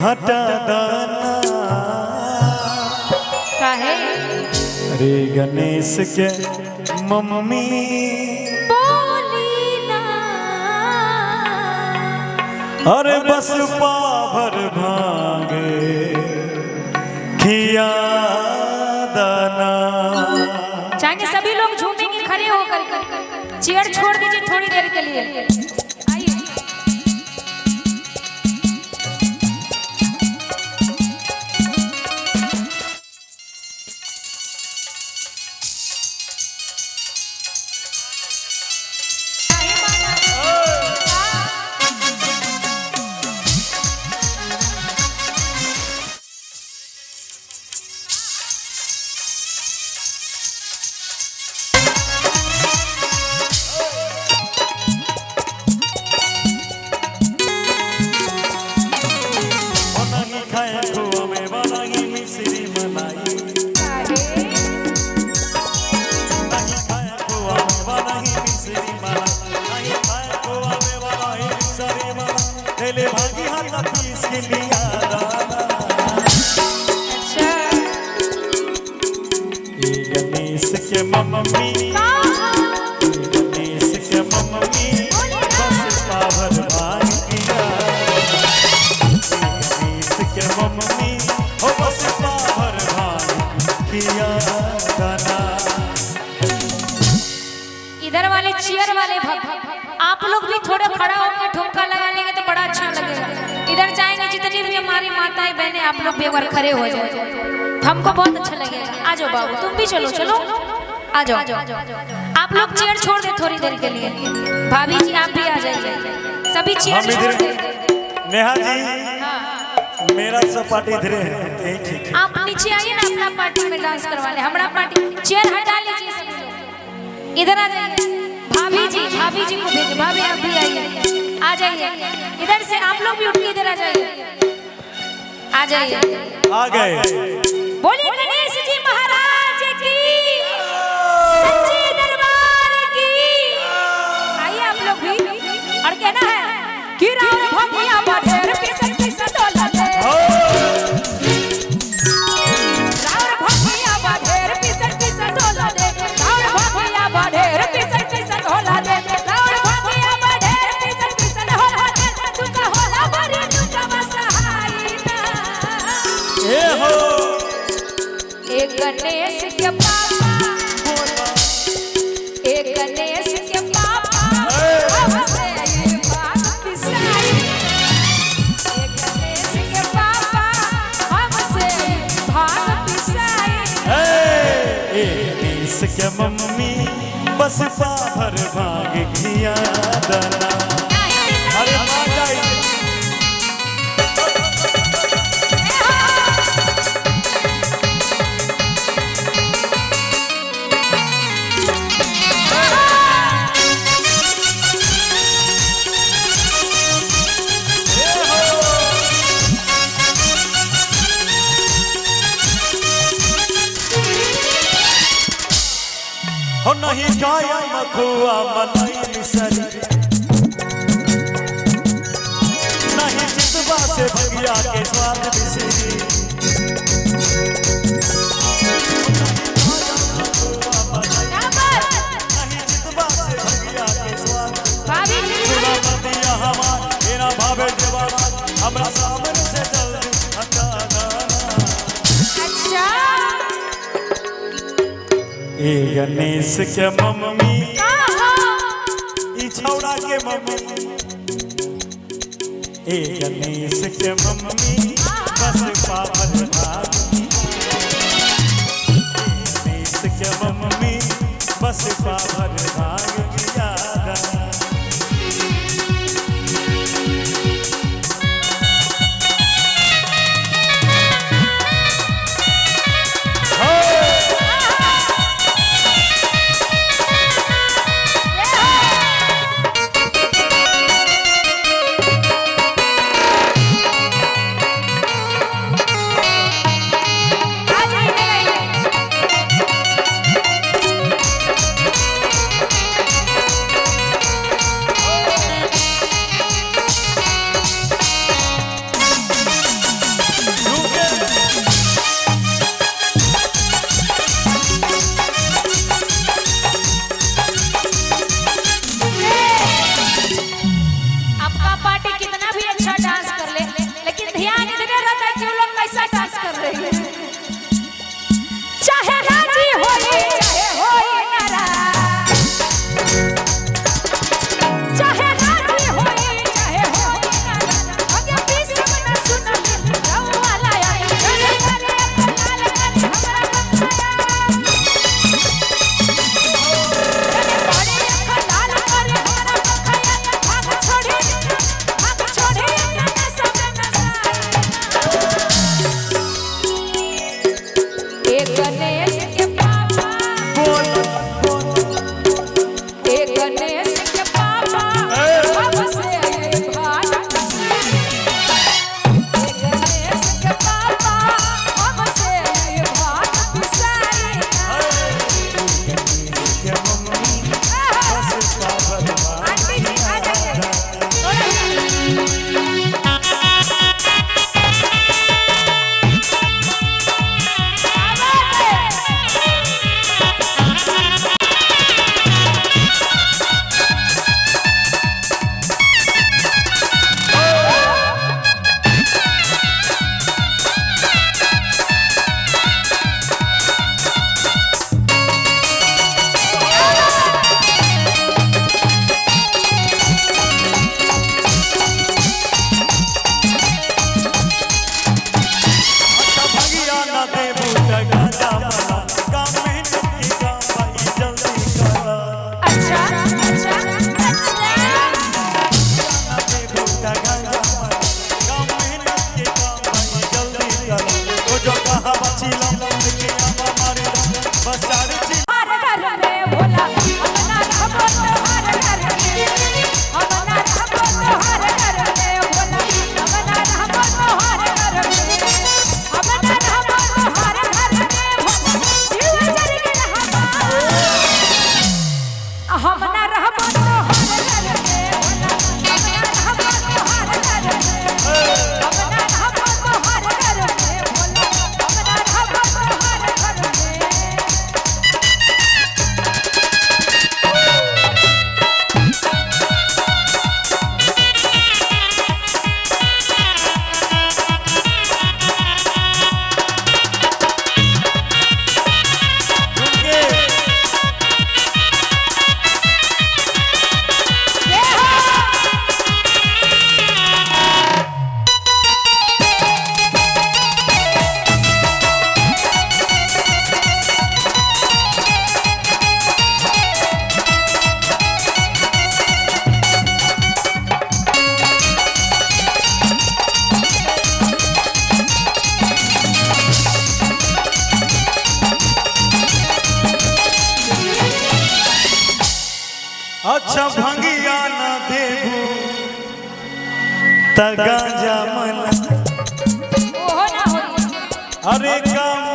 हटा दाना काहे रे गणेश के मम्मी बोली ना। अरे बस पाभर भांगे खिया दाना। चाहेंगे सभी लोग झूमेंगे खड़े होकर, चेयर छोड़ दीजिए थोड़ी देर के लिए। आइए भागी हाथ पीस के लिया गणेश के मम्मी, गणेश के मम्मी बस पाभर भाग किया। गणेश के मम्मी हो बस पाभर भाग किया गाना। इधर वाले चेयर वाले भक्त आप लोग भी थोड़ा खड़ा होकर ठुमका लगा लेंगे तो बड़ा अच्छा लगेगा। इधर जाएंगे जितनी भी हमारी माताएं बहनें आप लोग भी एक बार खड़े हो जाए तो हमको बहुत अच्छा लगेगा। आ जाओ बाबू तुम भी चलो चलो आ जाओ। आप लोग चेयर छोड़ दे थोड़ी देर के लिए। भाभी जी आप भी आ जाइए, सभी चेयर छोड़ दे। नेहा जी मेरा सब पार्टी इधर है, ठीक। आप नीचे आइए ना, अपना पार्टी में डांस करवाने। हमारा पार्टी चेयर हटा लीजिए सभी लोग, इधर आ जाइए। भाभी जी को भेजिए। भाभी आप भी आइए, आ जाइए इधर से। आप लोग भी उठ के इधर आ जाइए, आ जाइए। आ गए। बोलिए गणेश जी महाराज की, सच्चे दरबार की। आइए आप लोग भी। और कहना है कि राम भगिया बढ़ेर पिसत पिसत डोला दे, राम भगिया बढ़ेर पिसत पिसत डोला दे, राम भगिया बढ़ेर पिसत पिसत डोला दे, राम भगिया बढ़ेर पिसत पिसत डोला दे। तुका होला बड़ी तुका बसहाई ना। ए हो एक गणेश के पापा, एक गणेश के पापा हमसे ये बात पिसाई। एक गणेश के पापा हमसे ये बात पिसाई। गणेश के मम्मी बस पाभर भाग किया दाना। अरे हो नहीं गाया मखुआ मनई सरी, नहीं चितवा से भगिया के स्वाद बिसरी। नहीं चितवा से भगिया के स्वाद सुना बतिया हमार तेरा भावे जवाना हमरा सामने से जल्दी हटा दाना। ए गणेश के मम्मी, ई छौड़ा के मम्मी, ए गणेश के मम्मी बस पाभर भाग। गणेश के मम्मी बस पाभर भाग किया दाना। आ जाइए। चिलम के आमा मारी बस चार चिलम हर घर में भोला अपना रहबो तोहर घर में अपना रहबो तोहर घर में भोला अपना रहबो तोहर घर में अपना रहबो तोहर घर में भोला जीव जल गेल हमना रहबो तोहर घर में भोला अपना रहबो तोहर घर में अपना रहबो तोहर घर में भोला अपना रहबो तोहर घर में अच्छा भंगिया न देबू त गांजा मन ओहो ना होई अरे काम